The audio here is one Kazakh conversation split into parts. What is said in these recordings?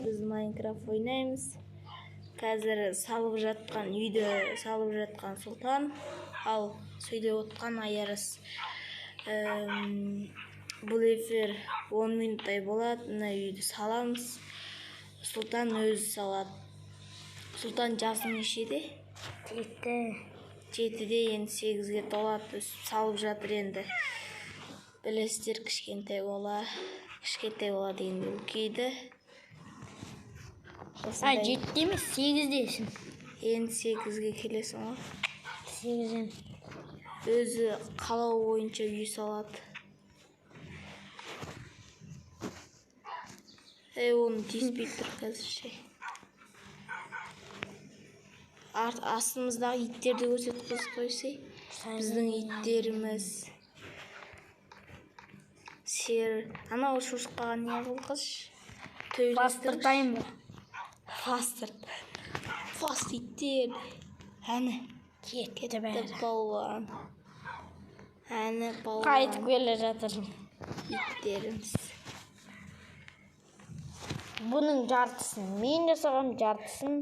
Біз Майнкрафт ойнаймыз. Қазір салып жатқан үйді салып жатқан Сұлтан, ал сөйлеп отқан Аярыс. Бұл эфир 10 минуттай болады. Мына үйді саламыз. Сұлтан өзі салады. Сұлтан жасың нешеде? 7-де, енді 8-ге толады. Салып жатыр енді. Білесіздер, кішкентай бола деген үлкейді. 7-де емес, 8-десің. Енді 8-ге келесің ғой. 8-ден. Өзі қалау бойынша үй салады. Оны тиіспей тұр қазірше. Астымыздағы иттерді көрсетіп қойсай. Біздің иттеріміз. Анау шошқаға не қылғыш? Бастыртайын ба? Фаст иттер. Әні. Кетті бәрі. Балуан. Әні балуан. Қайтып келе жатырмын. Иттеріміз. Бұның жартысын мен жасағам, жартысын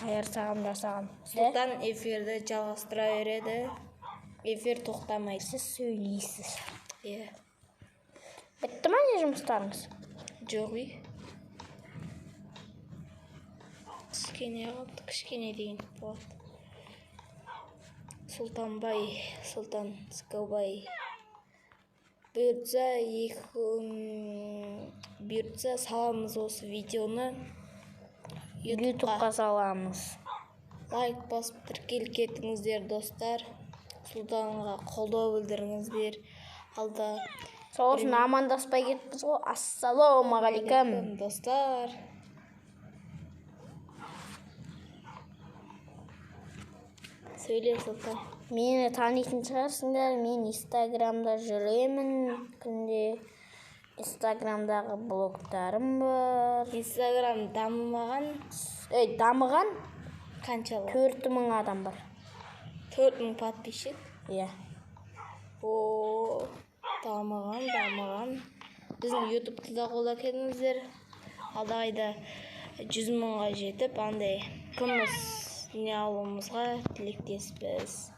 Аяр сағам жасағам. Сұлтан эфирді жалғастыра береді. Эфир тоқтамайды. Сіз сөйлейсіз. Бітті ма не жұмыстарыңыз? Жоқ үй. Кішкене қалды, кішкене деген болады. Сұлтан Скаубай. Бұйыртса саламыз осы видеоны ютубқа саламыз. Лайк басып тіркеліп кетіңіздер, достар. Сұлтанға қолдау білдіріңіздер. Алда сосын амандаспай кетпіз ғой. Ассалаумағалейкум, достар. Сөйле, Сұлтан. Мені танитын шығарсыңдар. Мен инстаграмда жүремін күнде. Инстаграмдағы блогтарым бар. Инстаграм дамымаған? Дамыған? Қаншалы? 4000 адам бар. 4000 подписчик? Иә. Дамыған. Біздің ютубты да қолдап кетіңіздер. Алайда 100 мыңға жетіп, андай күміс не алуымызға тілектеспіз.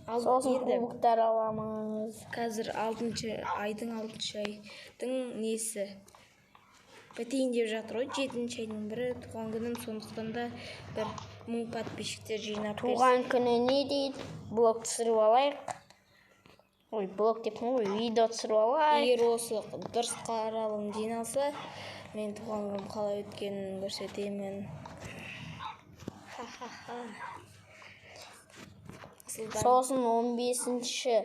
Сосын кубоктар аламыз. Қазір айдың 6 айдың несі бітейін деп жатыр ғой. 7-ші айдың бірі туған күнім, сондықтан да бір 1000 подписчиктер жинап берсін. Туған күні не дейді? Блог түсіріп алайық. Блог деппін ғой, видео түсіріп алайық. Егер осы дұрыс қаралым жиналса, мен туған күнім қалай өткенін көрсетемін. Сосын 15-ші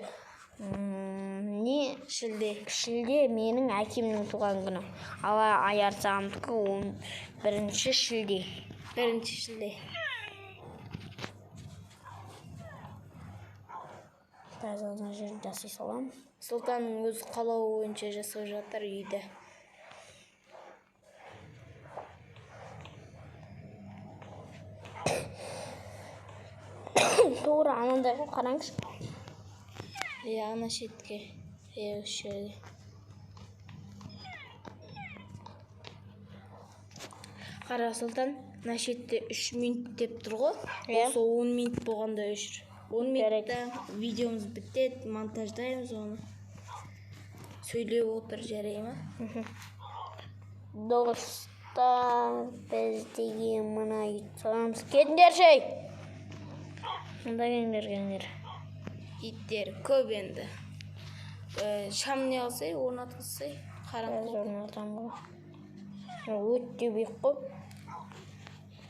шілде менің әкемнің туған күні. Ал Аяр сағамдікі 11-ші шілде. 1-ші шілде. Тазалына жер жасай салам. Сұлтанның өз қалауы бойынша жасап жатыр үйді. Тура анандайға қараңыз. Ана шетке. Осы жерде. Қара, Сұлтан, ана шетте 3 минут деп тұр ғой. Осы 10 минут болғанда 10 минутта видеомыз бітеді, монтаждаймыз оны. Сөйлеп отыр, жарай ма? Достар, біз деген мұна айтсамыз. Кетіңдер шей! Мұнда кеңдер. Иттер көп енді. Шам не алсай, орнатқызсай. Орнатам ғой. Өтте бек қой.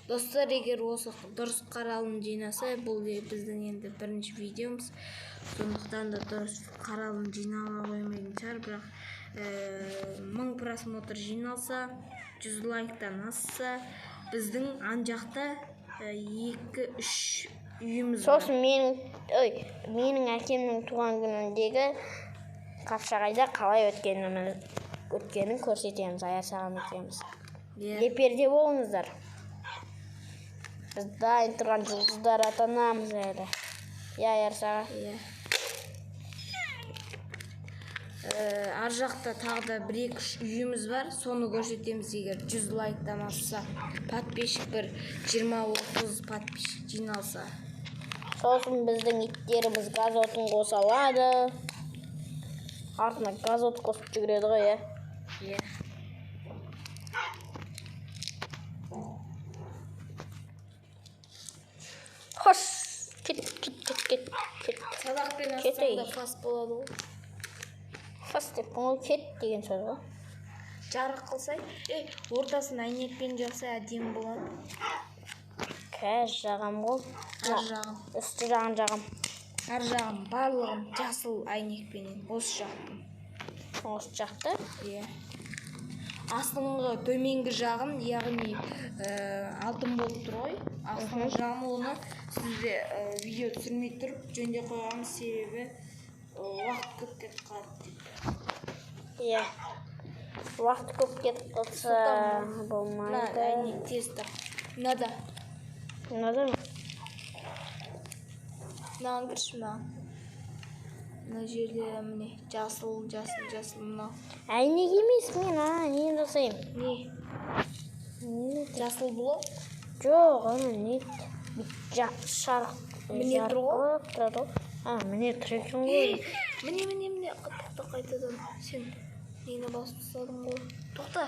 Достар, егер осы дұрыс қаралым жинаса, бұл біздің енді бірінші видеомыз. Сондықтан да дұрыс қаралым жинала қоймайтын шығар, бірақ 1000 просмотр жиналса, 100 лайктан асса, біздің ан жақта 2-3 үйіміз бар. Сосын менің әкемнің туған күніндегі Қапшағайда қалай өткенін көрсетеміз, Аяр сағам екеміз. Леперде болыңыздар. Біз дайын тұрған жұлдыздар атанамыз әлі. Аяр саға. ар жақта тағы да 1-2 үйіміз бар, соны көрсетеміз. Егер 100 лайктан асса, подписчик бір 20-30 подписчик жиналса. Сосын біздің иттеріміз газ отын қоса алады. Артына газ от қосып жүгіреді ғой, иә? Иә. Хош, кет. Садақпен ассаң да фас болады ғой. Фас деп, ол кет деген сөз ғой. Жарық қылсай, ортасын әйнекпен жақсай әдемі болады. Кәз жағам ғой. Ар жағын. Үсті жағын жағам. Ар жағын барлығын жасыл әйнекпенен. Осы жақтың. Осы жақты? Иә. Астыңғы төменгі жағын, яғни алтын болып тұр ғой. Астыңғы жағын оны сізде видео түсірмей тұрып жөнде қойғанымыз себебі уақыт көп кетіп қалады деп. Иә. Уақыт көп кетіп қалса болмайды. Мына әйнек тез тап. Мынада. Мынада ма? Мынаған кірші маған. Мына жерде міне жасыл мынау. Әйнек емес мен, не жасайым? Не? Жасыл блок? Жоқ, не? Шарық. Міне тұр ғой? Тұрады ғой. Міне тұр екен ғой. Міне. Тоқта қайтадан. Сен нені басып тастадың ғой? Тоқта.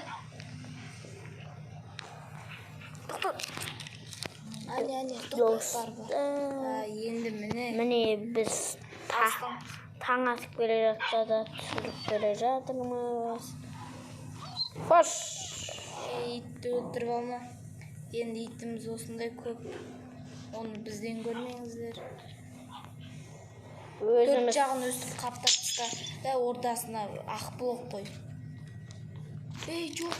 Әне, тоқта бар. Енді Міне біз таң атып келе жатса да түсіріп келе жатырмыз. Хош! Итті өлтіріп алма. Енді итіміз осындай көп. Оны бізден көрмеңіздер. 4 жағын өстіп қаптап тастап та ортасына ақ блок қой. Жоқ.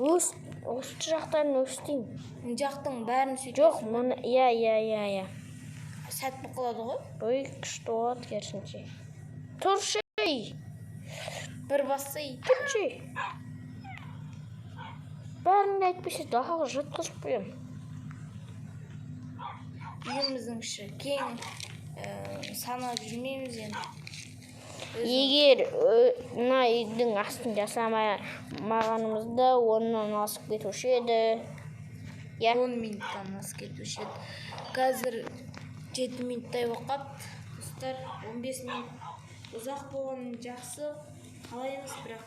Осы жақтарын өстеймін. Жақтың бәрін сөйтіп. Жоқ, мұны, иә. Сәт қалады ғой. Ой, күшті болады керісінше. Тұршы! Бір басса ит. Тұршы! Бәріңді әйтпесе дағаға жатқызып қоям. Үйіміздің іші кең, санап жүрмейміз енді. Егер мына үйдің астын жасамағанымызда оннан асып кетуші еді. 10 минуттан асып кетуші еді. Қазір 7 минуттай оқап, достар 15 минут ұзақ болған жақсы қалаймыз, бірақ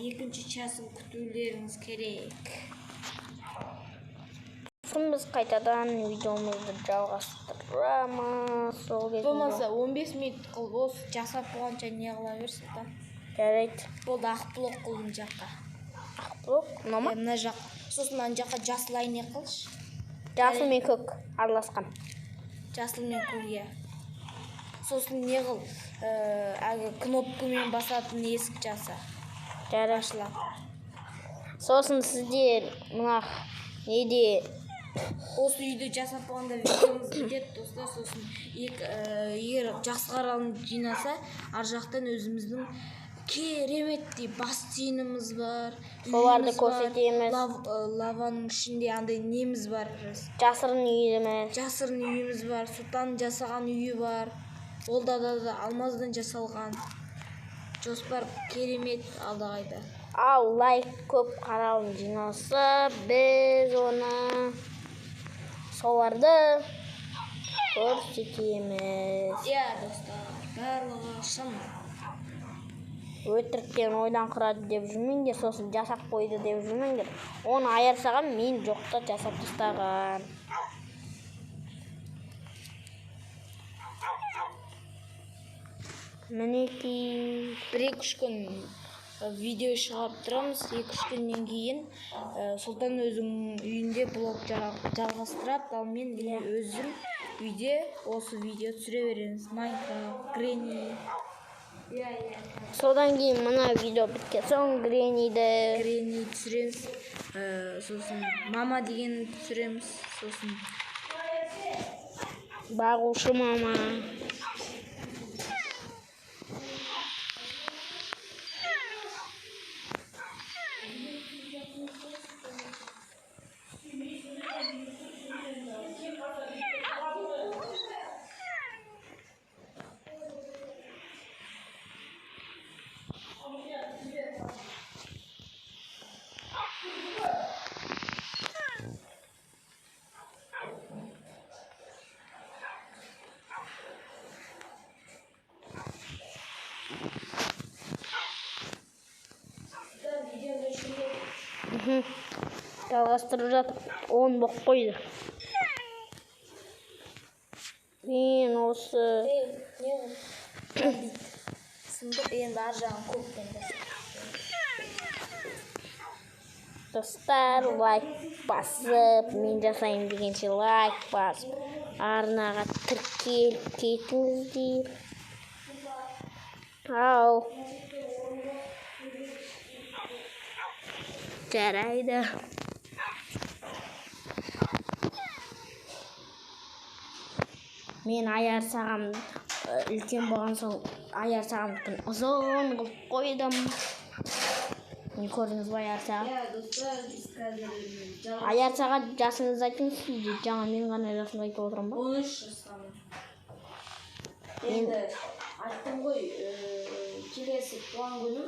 екінші часын күтулеріңіз керек. Біз қайтадан видеомызды жалғастырамыз. Болмаса 15 минут қылып осы жасап болғанша не қыла берсін да. Жарайды. Болды, ақ блок қылын жаққа. Ақ блок? Мына Мына жақ. Сосын мына жаққа жасыл әйнек қылшы. Жасыл мен көк араласқан. Жасыл мен көк, иә. Сосын не қыл? Әлгі кнопкамен басатын есік жаса. Жарашылап. Сосын сіздер мына неде осы үйді жасап болғанда видеомыз бітеді, достар. Сосын егер жақсы қаралым жинаса, ар жақтан өзіміздің кереметтей бассейніміз бар. Соларды көрсетеміз. Лаваның ішінде андай неміз бар. Жасырын үйіміз. Жасырын үйіміз бар. Сұлтан жасаған үйі бар. Ол да алмаздан жасалған. Жоспар керемет алдағайда. Ал лайк көп қаралым жиналса, біз оны соларды көрсетеміз. Иә, достар, барлығы шын. Өтіріктен ойдан құрады деп жүрмеңдер, сосын жасап қойды деп жүрмеңдер. Оны айырсаған мен жоқта жасап тастаған. Мінекей 1-2 күн видео шығарып тұрамыз. 2-3 күннен кейін Сұлтан өзінің үйінде блог жалғастырады, ал мен өзім үйде осы видео түсіре береміз. Майнкрафт, Гренни. Содан кейін мына видео біткен соң Гренниді түсіреміз. Сосын мама деген түсіреміз. Сосын бағушы мама. Жалғастырып жатып 10 болып қойды. Мен осы сындып енді ар жағын көкпен достар, лайк басып, мен жасайын дегенше лайк басып, арнаға тіркеліп кетіңіздер. Ау. Жарайды. Мен аяр сағамды үлкен болған соң аяр сағамды ұзын қылып қойдым. Не көрдіңіз ба аяр сағат? достар, біз қазір Аяр сағат жасыңызды айтыңыз, жаңа мен ғана жасымды айтып отырмын ба? 13 жастамын. Енді айттым ғой, келесі туған күнім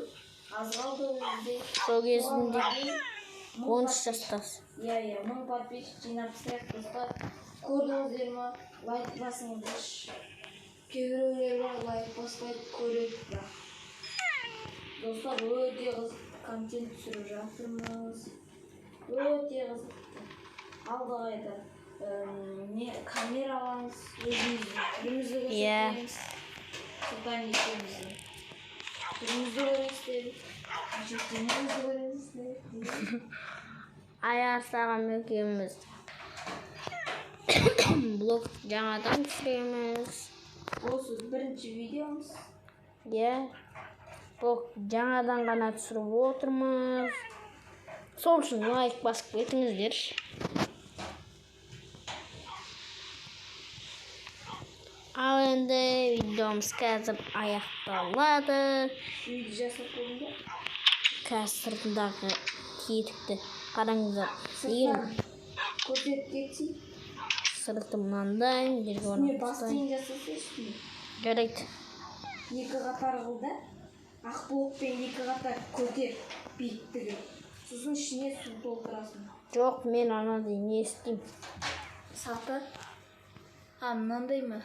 аз қалды өзде. Сол кезінде 13 жастасыз. Иә, 1000 подписчик жинап тастайық достар. Көрдіңіздер ма? Лайк басыңыздаршы. Кейбіреулер бар лайк баспайды, көреді бірақ. Достар, өте қызықты контент түсіріп жатырмыз. Өте қызықты. Алда қайда камера аламыз, өзіміздің түрімізді көрсетеміз. Сұлтан екеуміздің түрімізді көресіздер, әжеттенемізді көресіздер. Аяр сағам екеуміз блог жаңадан түсіреміз. Осы бірінші видеомыз. Иә, блог жаңадан ғана түсіріп отырмыз. Сол үшін лайк басып кетіңіздерші. Ал енді видеомыз қазір аяқталады. Үйді жасап көрдім бе? Қазір сыртындағы кетікті қараңыздар. Көрсетіп кетсей. Сырты мынандай. Үстіне бассейн жасаса үстіне. Жарайды. 2 қатар қылды. Ақ блокпен 2 қатар көтер биіктігі. Сосын ішіне су толтырасың. Жоқ, мен анандай не істеймін. Саты? Мынандай ма?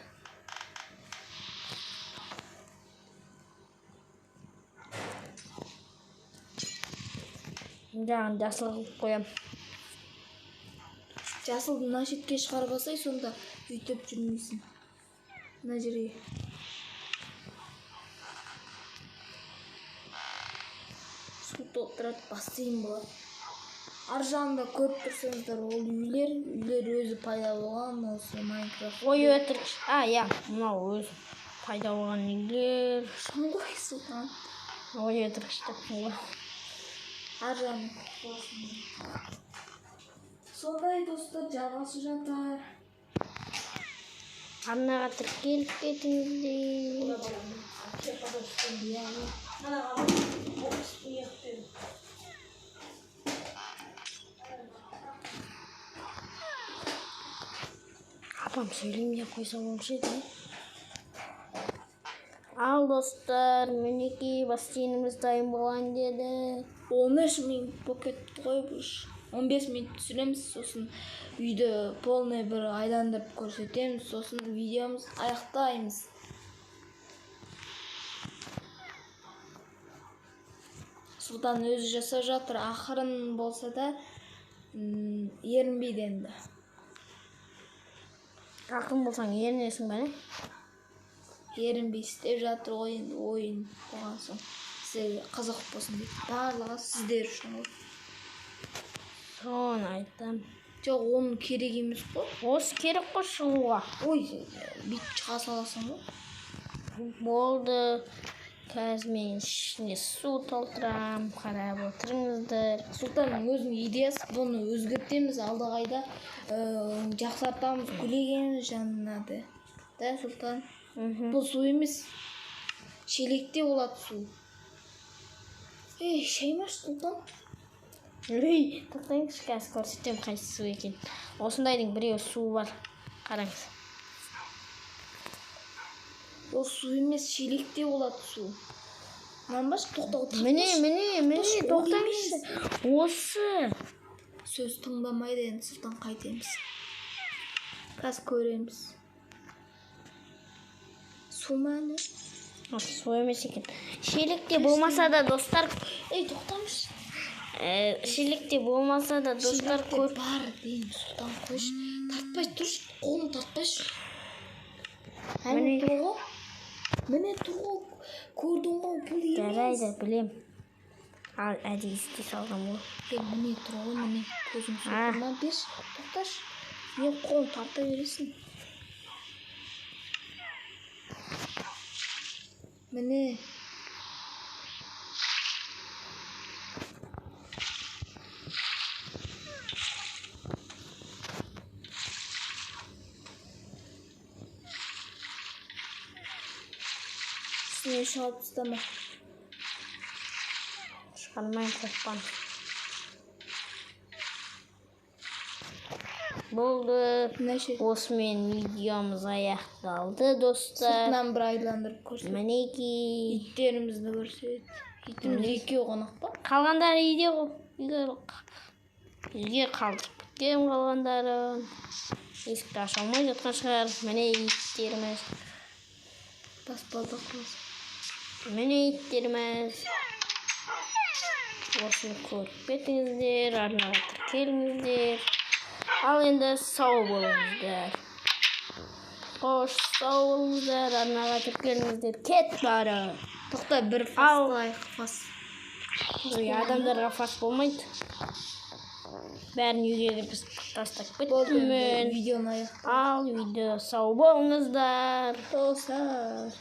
Жағын жасыл қылып қоям. Жасылды мына шетке шығарып алсай, сонда үйтіп жүрмейсің. Мына жерге. Су толтырады, бассейн болады. Ар жағында көріп тұрсаңыздар, ол үйлер өзі пайда болған осы Майнкрафт. Ой, өтірікші. Иә, мынау өзі пайда болған үйлер. Шыңғылай Сұлтан. Ой, өтірікші таптың ғой. Ар жағын болсын. Сондай достар, жалғасып жатар. Арнаға тіркеліп кетіңіздер. Апам сөйлеймін деп қойса болушы еді. Ал достар, мінекей бассейніміз дайын болған деді. 13 минут болып кетті ғой бұл. 15 минут түсіреміз, сосын үйді полный бір айландырып көрсетеміз, сосын видеомыз аяқтаймыз. Сұлтан өзі жасап жатыр, ақырын болса да ерінбейді енді. Ақын болсаң ерінесің бе? Ерінбей істеп жатыр ғой енді ойын болған соң. Сіздерге қызық болсын деп, барлығы сіздер үшін ғой. Соны айтам. Жоқ, оның керек емес қой. Осы керек қой шығуға. Ой, бит шыға саласың ғой. Болды. Қазір мен ішіне су толтырам, қарап отырыңыздар. Сұлтанның өзінің идеясы, бұны өзгертеміз, алдағайда жақсартамыз, гүлегеніміз жанына да. Да, Сұлтан? Бұл су емес, шелекте болады су. Шай ма, Сұлтан? Тоқтаңызшы, қазір көрсетем қайсы су екен. Осындайдың біреу су бар. Қараңыз. Ол су емес, шелекте болады су. Нанбаш, тоқтау. Міне, тоқтаңызшы. Осы. Сөз тыңдамайды енді, Сұлтан, қайтеміз. Қазір көреміз. Су ма не? Су емес екен. Шелекте болмаса да достар. Тоқтаңызшы. Шелікте болмаса да достар көп. бар дейін сұлтан қойш. Тартпай тұрш, қолын тартпайш. Міне тұрғы. Көрдің ғой бұл емес. Жарайды, білем. Ал әдейі істей салған бұл. Міне тұрғы, міне көзің сұлтана берш. Тоқташ. Мен қолын тарта бересің. Міне. Сіне шалып ұстама. Шығармайын қоспан. Болды. Осымен видеомыз аяқталды, достар. Сыртынан бір айландырып көрсет. Мінекей. Иттерімізді көрсет. Итіміз екеу қонақ па? Қалғандары үйде ғой. Үйге қалдырып кеткен қалғандарын. Есікті аша алмай жатқан шығар. Міне иттеріміз. Таспалдақ болсын. Міне иттеріміз. Осыны көріп кетіңіздер, арнаға тіркеліңіздер. Ал енді сау болыңыздар. Қош, сау болыңыздар, арнаға тіркеліңіздер. Кет бары. Тоқта бір фас. Адамдарға фас болмайды. Бәрін үйге біз тастап кеттім. Видеоны аяқ. Ал видео сау болыңыздар. Достар.